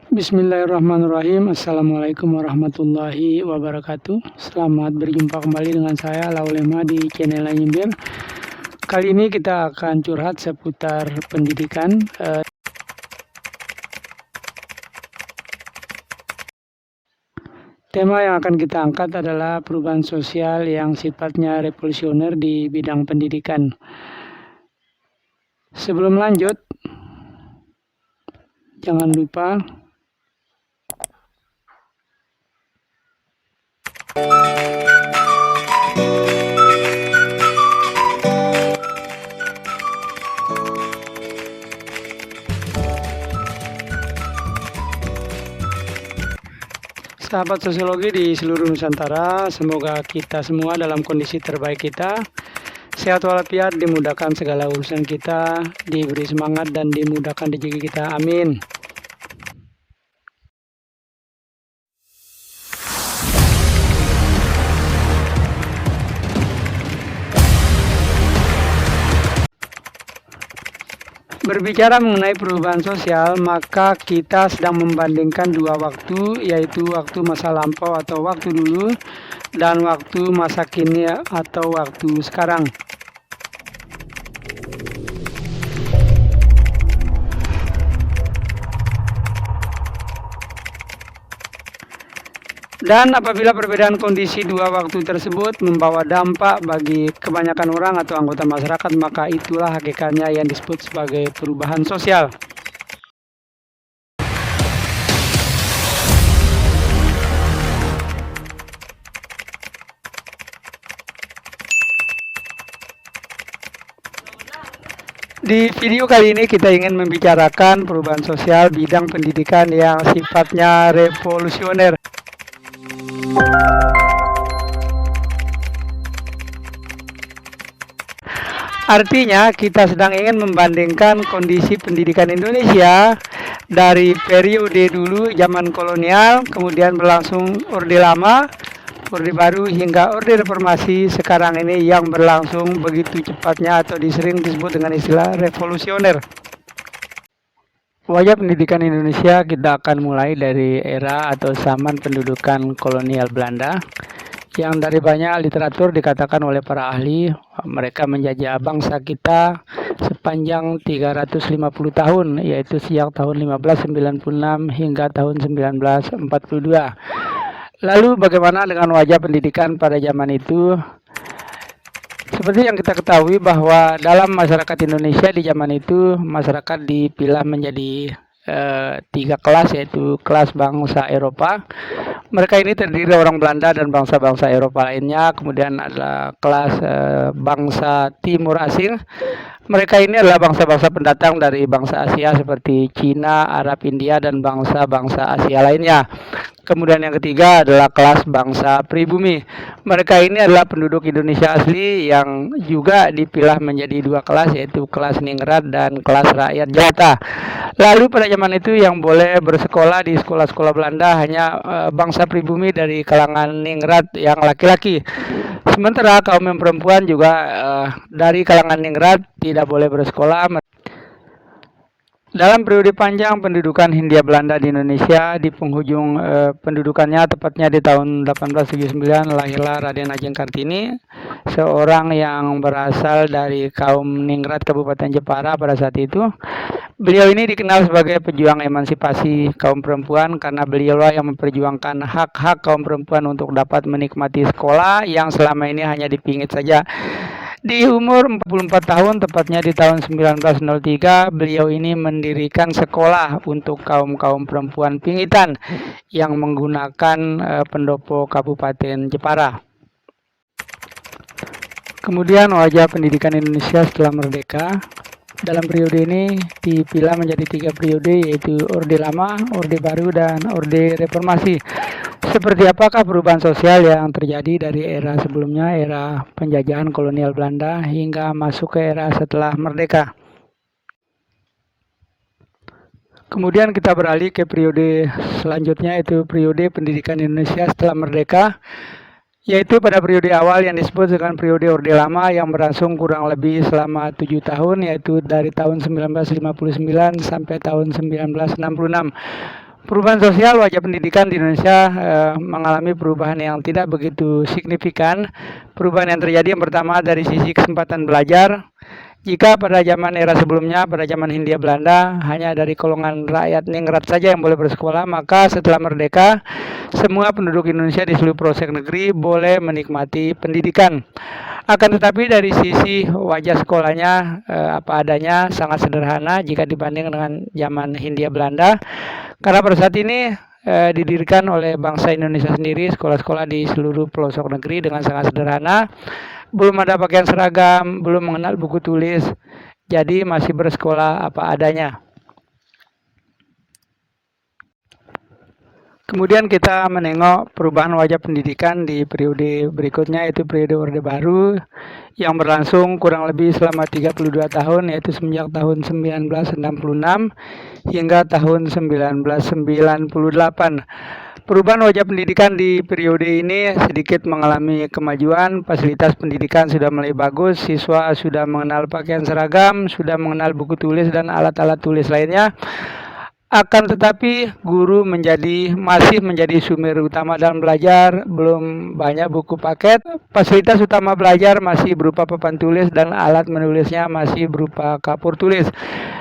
Bismillahirrahmanirrahim. Assalamualaikum warahmatullahi wabarakatuh. Selamat berjumpa kembali dengan saya Laulema di channel Nyimbir. Kali ini kita akan curhat seputar pendidikan. Tema yang akan kita angkat adalah perubahan sosial yang sifatnya revolusioner di bidang pendidikan. Sebelum lanjut, jangan lupa sahabat sosiologi di seluruh Nusantara, semoga kita semua dalam kondisi terbaik kita, sehat walafiat, dimudahkan segala urusan kita, diberi semangat dan dimudahkan rezeki kita. Amin. Berbicara mengenai perubahan sosial, maka kita sedang membandingkan dua waktu, yaitu waktu masa lampau atau waktu dulu, dan waktu masa kini atau waktu sekarang. Dan apabila perbedaan kondisi dua waktu tersebut membawa dampak bagi kebanyakan orang atau anggota masyarakat, maka itulah hakikatnya yang disebut sebagai perubahan sosial. Di video kali ini kita ingin membicarakan perubahan sosial bidang pendidikan yang sifatnya revolusioner. Artinya kita sedang ingin membandingkan kondisi pendidikan Indonesia dari periode dulu zaman kolonial, kemudian berlangsung Orde Lama, Orde Baru hingga Orde Reformasi sekarang ini yang berlangsung begitu cepatnya atau disering disebut dengan istilah revolusioner. Wajah pendidikan Indonesia kita akan mulai dari era atau zaman pendudukan kolonial Belanda, yang dari banyak literatur dikatakan oleh para ahli, mereka menjajah bangsa kita sepanjang 350 tahun, yaitu sejak tahun 1596 hingga tahun 1942. Lalu bagaimana dengan wajah pendidikan pada zaman itu? Seperti yang kita ketahui bahwa dalam masyarakat Indonesia di zaman itu, masyarakat dipilah menjadi tiga kelas, yaitu kelas bangsa Eropa. Mereka ini terdiri dari orang Belanda dan bangsa-bangsa Eropa lainnya. Kemudian adalah kelas bangsa Timur Asing. Mereka ini adalah bangsa-bangsa pendatang dari bangsa Asia seperti Cina, Arab, India, dan bangsa-bangsa Asia lainnya. Kemudian yang ketiga adalah kelas bangsa pribumi. Mereka ini adalah penduduk Indonesia asli yang juga dipilah menjadi dua kelas, yaitu kelas ningrat dan kelas rakyat jelata. Lalu pada zaman itu yang boleh bersekolah di sekolah-sekolah Belanda hanya bangsa pribumi dari kalangan ningrat yang laki-laki. Sementara kaum yang perempuan juga dari kalangan ningrat tidak boleh bersekolah. Dalam periode panjang pendudukan Hindia Belanda di Indonesia, di penghujung pendudukannya, tepatnya di tahun 1879, lahirlah Raden Ajeng Kartini, seorang yang berasal dari kaum ningrat Kabupaten Jepara pada saat itu. Beliau ini dikenal sebagai pejuang emansipasi kaum perempuan karena beliaulah yang memperjuangkan hak-hak kaum perempuan untuk dapat menikmati sekolah yang selama ini hanya dipingit saja. Di umur 44 tahun, tepatnya di tahun 1903, beliau ini mendirikan sekolah untuk kaum-kaum perempuan pingitan yang menggunakan pendopo Kabupaten Jepara. Kemudian wajah pendidikan Indonesia setelah merdeka. Dalam periode ini dipilah menjadi tiga periode, yaitu Orde Lama, Orde Baru, dan Orde Reformasi. Seperti apakah perubahan sosial yang terjadi dari era sebelumnya, era penjajahan kolonial Belanda, hingga masuk ke era setelah merdeka? Kemudian kita beralih ke periode selanjutnya, yaitu periode pendidikan Indonesia setelah merdeka, yaitu pada periode awal yang disebut dengan periode Orde Lama yang berlangsung kurang lebih selama 7 tahun, yaitu dari tahun 1959 sampai tahun 1966. Perubahan sosial wajah pendidikan di Indonesia mengalami perubahan yang tidak begitu signifikan. Perubahan yang terjadi yang pertama dari sisi kesempatan belajar. Jika pada zaman era sebelumnya, pada zaman Hindia Belanda, hanya dari golongan rakyat ningrat saja yang boleh bersekolah, maka setelah merdeka, semua penduduk Indonesia di seluruh pelosok negeri boleh menikmati pendidikan. Akan tetapi dari sisi wajah sekolahnya apa adanya, sangat sederhana jika dibanding dengan zaman Hindia Belanda. Karena pada saat ini didirikan oleh bangsa Indonesia sendiri sekolah-sekolah di seluruh pelosok negeri dengan sangat sederhana. Belum ada pakaian seragam, belum mengenal buku tulis, jadi masih bersekolah apa adanya. Kemudian kita menengok perubahan wajah pendidikan di periode berikutnya, yaitu periode Orde Baru yang berlangsung kurang lebih selama 32 tahun, yaitu semenjak tahun 1966 hingga tahun 1998. Perubahan wajah pendidikan di periode ini sedikit mengalami kemajuan. Fasilitas pendidikan sudah mulai bagus, siswa sudah mengenal pakaian seragam, sudah mengenal buku tulis dan alat-alat tulis lainnya. Akan tetapi guru masih menjadi sumber utama dalam belajar, belum banyak buku paket. Fasilitas utama belajar masih berupa papan tulis dan alat menulisnya masih berupa kapur tulis.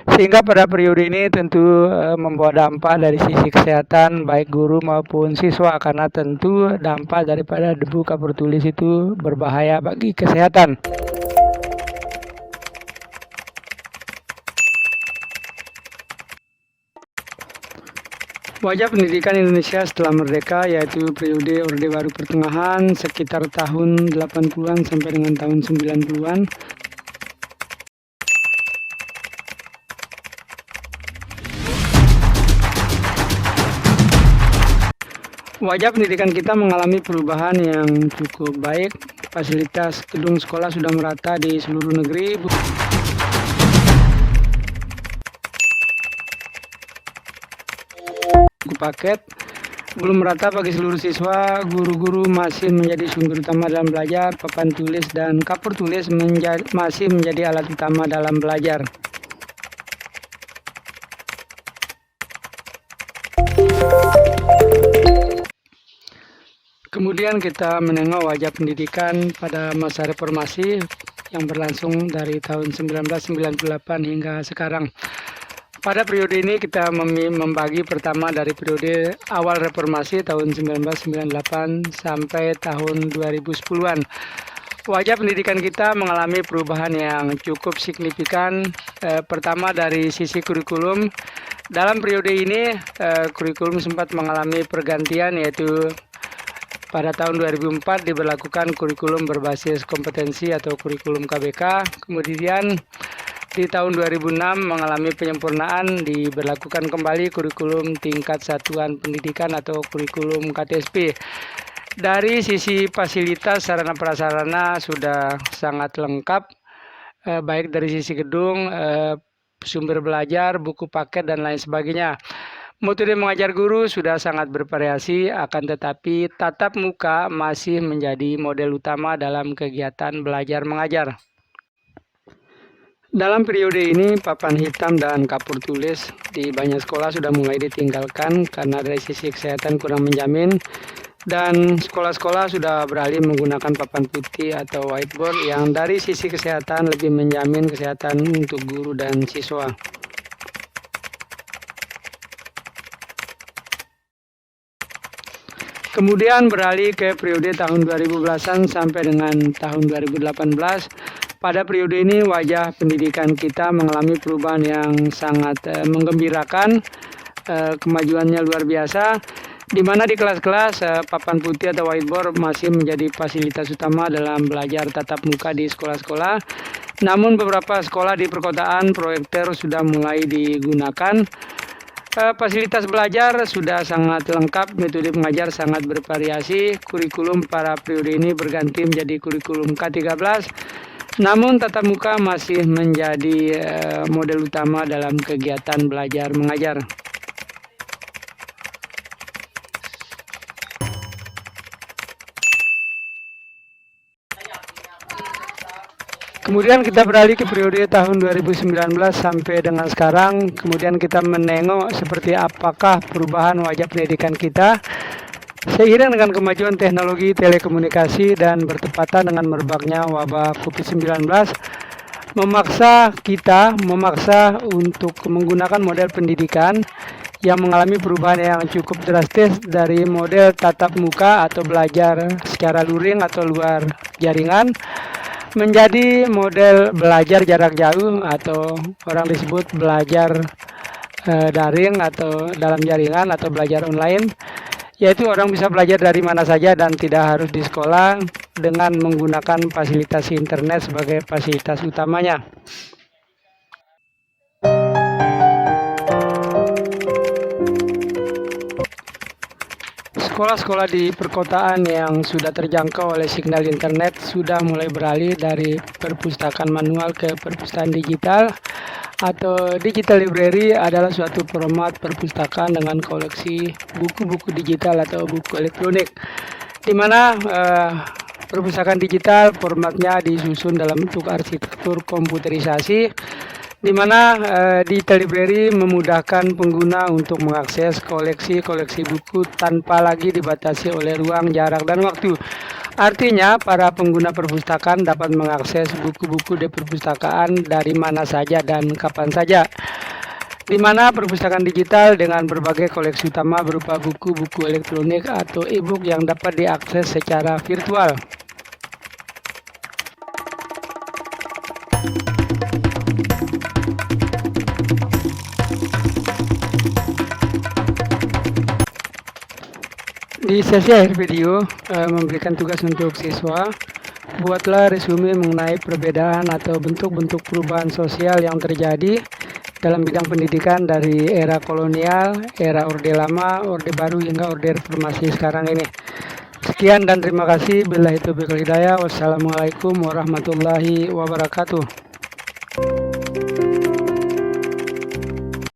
Sehingga pada periode ini tentu membawa dampak dari sisi kesehatan baik guru maupun siswa, karena tentu dampak daripada debu kapur tulis itu berbahaya bagi kesehatan. Wajah pendidikan Indonesia setelah merdeka, yaitu periode Orde Baru pertengahan sekitar tahun 80-an sampai dengan tahun 90-an. Wajah pendidikan kita mengalami perubahan yang cukup baik. Fasilitas gedung sekolah sudah merata di seluruh negeri. Buku paket belum merata bagi seluruh siswa. Guru-guru masih menjadi sumber utama dalam belajar. Papan tulis dan kapur tulis masih menjadi alat utama dalam belajar. Kemudian kita menengok wajah pendidikan pada masa reformasi yang berlangsung dari tahun 1998 hingga sekarang. Pada periode ini kita membagi pertama dari periode awal reformasi tahun 1998 sampai tahun 2010-an. Wajah pendidikan kita mengalami perubahan yang cukup signifikan. Pertama dari sisi kurikulum. Dalam periode ini kurikulum sempat mengalami pergantian, yaitu pada tahun 2004 diberlakukan kurikulum berbasis kompetensi atau kurikulum KBK. Kemudian di tahun 2006 mengalami penyempurnaan, diberlakukan kembali kurikulum tingkat satuan pendidikan atau kurikulum KTSP. Dari sisi fasilitas sarana prasarana sudah sangat lengkap, baik dari sisi gedung, sumber belajar, buku paket dan lain sebagainya. Metode mengajar guru sudah sangat bervariasi, akan tetapi tatap muka masih menjadi model utama dalam kegiatan belajar mengajar. Dalam periode ini, papan hitam dan kapur tulis di banyak sekolah sudah mulai ditinggalkan karena dari sisi kesehatan kurang menjamin, dan sekolah-sekolah sudah beralih menggunakan papan putih atau whiteboard yang dari sisi kesehatan lebih menjamin kesehatan untuk guru dan siswa. Kemudian beralih ke periode tahun 2010-an sampai dengan tahun 2018. Pada periode ini wajah pendidikan kita mengalami perubahan yang sangat menggembirakan, kemajuannya luar biasa, di mana di kelas-kelas papan putih atau whiteboard masih menjadi fasilitas utama dalam belajar tatap muka di sekolah-sekolah. Namun beberapa sekolah di perkotaan proyektor sudah mulai digunakan. Fasilitas belajar sudah sangat lengkap, metode mengajar sangat bervariasi. Kurikulum para periode ini berganti menjadi kurikulum K13. Namun tatap muka masih menjadi model utama dalam kegiatan belajar mengajar. Kemudian kita beralih ke periode tahun 2019 sampai dengan sekarang. Kemudian kita menengok seperti apakah perubahan wajah pendidikan kita seiring dengan kemajuan teknologi telekomunikasi dan bertepatan dengan merebaknya wabah COVID-19 memaksa untuk menggunakan model pendidikan yang mengalami perubahan yang cukup drastis dari model tatap muka atau belajar secara luring atau luar jaringan menjadi model belajar jarak jauh atau orang disebut belajar daring atau dalam jaringan atau belajar online, yaitu orang bisa belajar dari mana saja dan tidak harus di sekolah dengan menggunakan fasilitas internet sebagai fasilitas utamanya. Sekolah-sekolah di perkotaan yang sudah terjangkau oleh signal internet sudah mulai beralih dari perpustakaan manual ke perpustakaan digital, atau digital library adalah suatu format perpustakaan dengan koleksi buku-buku digital atau buku elektronik, di mana perpustakaan digital formatnya disusun dalam bentuk arsitektur komputerisasi, di mana digital library memudahkan pengguna untuk mengakses koleksi-koleksi buku tanpa lagi dibatasi oleh ruang, jarak, dan waktu. Artinya, para pengguna perpustakaan dapat mengakses buku-buku di perpustakaan dari mana saja dan kapan saja. Di mana perpustakaan digital dengan berbagai koleksi utama berupa buku-buku elektronik atau e-book yang dapat diakses secara virtual. Di sesi akhir video memberikan tugas untuk siswa, buatlah resume mengenai perbedaan atau bentuk-bentuk perubahan sosial yang terjadi dalam bidang pendidikan dari era kolonial, era Orde Lama, Orde Baru hingga Orde Reformasi sekarang ini. Sekian dan terima kasih. Billahi taufiq wal hidayah. Wassalamualaikum warahmatullahi wabarakatuh.